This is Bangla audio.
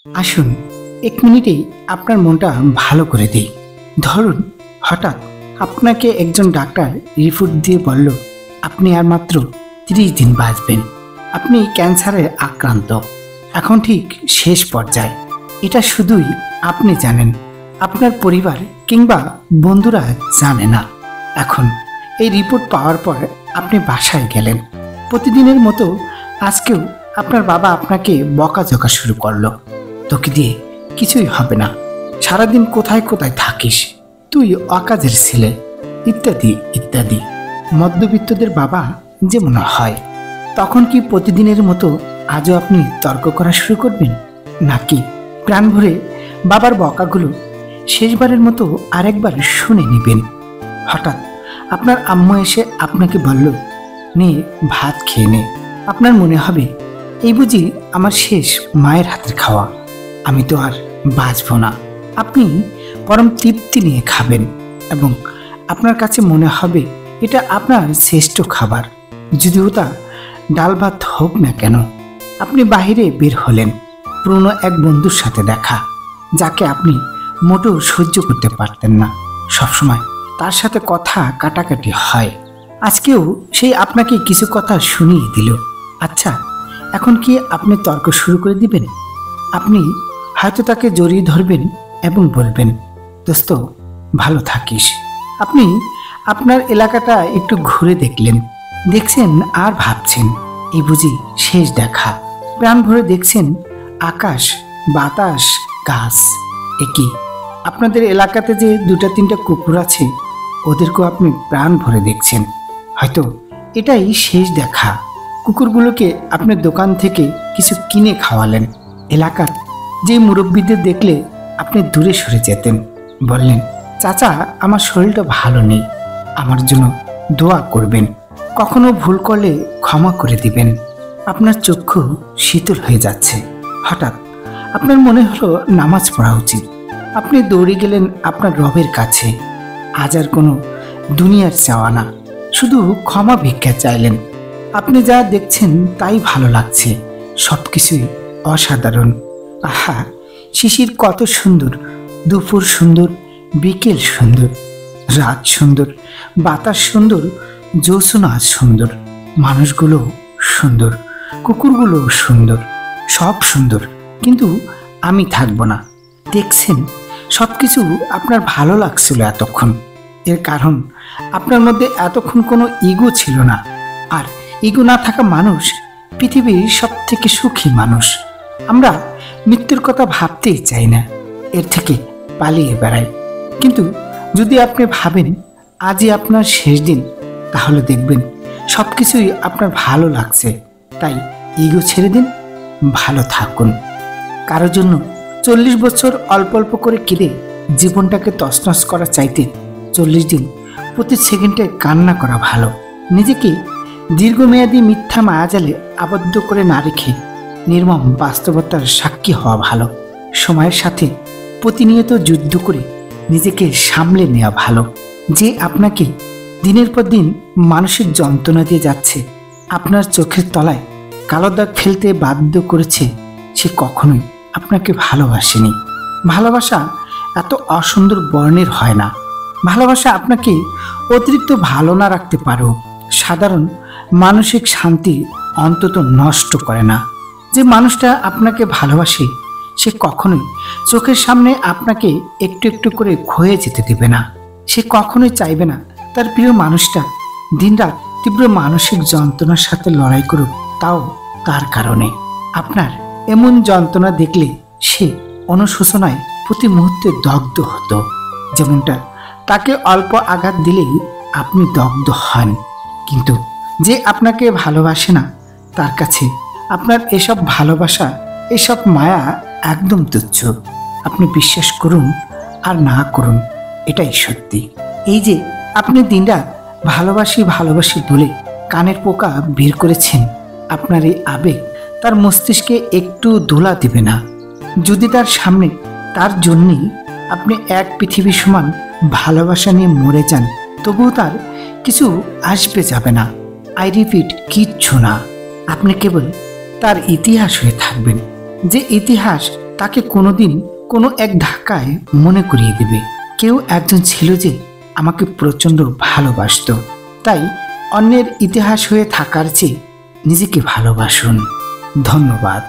আসুন 1 মিনিটেই আপনার মনটা ভালো করে দেই। ধরুন হঠাৎ আপনাকে একজন ডাক্তার রিপোর্ট দিয়ে বলল আপনি আর মাত্র 30 দিন বাঁচবেন। আপনি ক্যান্সারে আক্রান্ত, এখন ঠিক শেষ পর্যায়ে। এটা শুধুই আপনি জানেন, আপনার পরিবার কিংবা বন্ধুরা জানে না। এখন এই রিপোর্ট পাওয়ার পর আপনি বাসায় গেলেন। প্রতিদিনের মতো আজকেও আপনার বাবা আপনাকে বকাঝকা শুরু করলো, তোকে দিয়ে কিছুই হবে না, সারাদিন কোথায় কোথায় থাকিস, তুই অকাজের ছেলে, ইত্যাদি ইত্যাদি। মধ্যবিত্তদের বাবা যেমন হয়। তখন কি প্রতিদিনের মতো আজও আপনি তর্ক করা শুরু করবেন, নাকি প্রাণ ভরে বাবার বকাগুলো শেষবারের মতো আরেকবার শুনে নেবেন? হঠাৎ আপনার আম্মু এসে আপনাকে বলল, নে ভাত খেয়ে নে। আপনার মনে হবে এই বুঝি আমার শেষ মায়ের হাতের খাওয়া, আমি তো আর বাঁচব না। আপনি পরম তৃপ্তি নিয়ে খাবেন এবং আপনার কাছে মনে হবে এটা আপনার শ্রেষ্ঠ খাবার, যদিও তা ডাল ভাত হোক না কেন। আপনি বাহিরে বের হলেন, পুরনো এক বন্ধুর সাথে দেখা, যাকে আপনি মোটেও সহ্য করতে পারতেন না। সবসময় তার সাথে কথা কাটাকাটি হয়। আজকেও সেই আপনাকে কিছু কথা শুনিয়ে দিল। আচ্ছা, এখন কি আপনি তর্ক শুরু করে দিবেন? আপনি হয়তো তাকে জড়িয়ে ধরবেন এবং বলবেন, দোস্ত ভালো থাকিস। আপনি আপনার এলাকাটা একটু ঘুরে দেখছেন আর ভাবছেন এই বুঝি শেষ দেখা। প্রাণ ভরে দেখছেন আকাশ, বাতাস, গাছ। একই আপনাদের এলাকাতে যে 2-3টা কুকুর আছে, ওদেরকেও আপনি প্রাণ ভরে দেখছেন। হয়তো এটাই শেষ দেখা। কুকুরগুলোকে আপনি দোকান থেকে কিছু কিনে খাওয়ালেন। এলাকার যে মুরব্বীদের দেখলে আপনি দূরে সরে যেতেন, বললেন, চাচা আমার শরীরটা ভালো নেই, আমার জন্য দোয়া করবেন, কখনো ভুল করলে ক্ষমা করে দিবেন। আপনার চক্ষু শীতল হয়ে যাচ্ছে। হঠাৎ আপনার মনে হলো নামাজ পড়া উচিত। আপনি দৌড়ে গেলেন আপনার রবের কাছে। আজ আর কোনো দুনিয়ার চাওয়া না, শুধু ক্ষমা ভিক্ষা চাইলেন। আপনি যা দেখছেন তাই ভালো লাগছে, সবকিছুই অসাধারণ। আহা, শিশির কত সুন্দর, দুপুর সুন্দর, বিকেল সুন্দর, রাত সুন্দর, বাতাস সুন্দর, জ্যোৎস্না সুন্দর, মানুষগুলো সুন্দর, কুকুরগুলো সুন্দর, সব সুন্দর। কিন্তু আমি থাকবো না। দেখছেন সবকিছু আপনার ভালো লাগছিল এতক্ষণ। এর কারণ আপনার মধ্যে এতক্ষণ কোনো ইগো ছিল না। আর ইগো না থাকা মানুষ পৃথিবীর সব থেকে সুখী মানুষ। আমরা মৃত্যুর কথা ভাবতেই চাই না, এর থেকে পালিয়ে বেড়াই। কিন্তু যদি আপনি ভাবেন আজই আপনার শেষ দিন, তাহলে দেখবেন সবকিছুই আপনার ভালো লাগছে। তাই ইগো ছেড়ে দিন, ভালো থাকুন। কারোর জন্য 40 বছর অল্প অল্প করে কেঁদে জীবনটাকে তছনছ করা চাইতে 40 দিন প্রতি সেকেন্ডে কান্না করা ভালো। নিজেকে দীর্ঘমেয়াদী মিথ্যা মায়াজালে আবদ্ধ করে না রেখে নির্মম বাস্তবতার সাক্ষী হওয়া ভালো। সময়ের সাথে প্রতিনিয়ত যুদ্ধ করে নিজেকে সামলে নেওয়া ভালো। যে আপনাকে দিনের পর দিন মানসিক যন্ত্রণা দিয়ে যাচ্ছে, আপনার চোখের তলায় কালো দাগ ফেলতে বাধ্য করেছে, সে কখনোই আপনাকে ভালোবাসেনি। ভালোবাসা এত অসুন্দর বর্ণের হয় না। ভালোবাসা আপনাকে অতিরিক্ত ভালো না রাখতে পারেও সাধারণ মানসিক শান্তি অন্তত নষ্ট করে না। যে মানুষটা আপনাকে ভালোবাসে, সে কখনোই চোখের সামনে আপনাকে একটু একটু করে ক্ষয়ে যেতে দেবে না। সে কখনোই চাইবে না তার প্রিয় মানুষটা দিনরাত তীব্র মানসিক যন্ত্রণার সাথে লড়াই করুক, তাও তার কারণে। আপনার এমন যন্ত্রণা দেখলে সে অনুশোচনায় প্রতি মুহূর্তে দগ্ধ হতো, যেমনটা তাকে অল্প আঘাত দিলেই আপনি দগ্ধ হন। কিন্তু যে আপনাকে ভালোবাসে না, তার কাছে আপনার এসব ভালোবাসা, এসব মায়া একদম তুচ্ছ। আপনি বিশ্বাস করুন আর না করুন, এটাই সত্যি। এই যে আপনি দিনরাত ভালোবাসি ভালোবাসি বলে কানের পোকা বের করেছেন, আপনার এই আবেগ তার মস্তিষ্কে একটু দোলা দেবে না। যদি তার সামনে তার জন্যই আপনি এক পৃথিবী সমান ভালোবাসা নিয়ে মরে যান, তবুও তার কিছু আসবে যাবে না। আই রিপিট, কিচ্ছু না। আপনি কেবল তার ইতিহাস হয়ে থাকবেন, যে ইতিহাস তাকে কোনোদিন কোনো এক ধাক্কায় মনে করিয়ে দেবে কেউ একজন ছিল যে আমাকে প্রচণ্ড ভালোবাসতো। তাই অন্যের ইতিহাস হয়ে থাকার চেয়ে নিজেকে ভালোবাসুন। ধন্যবাদ।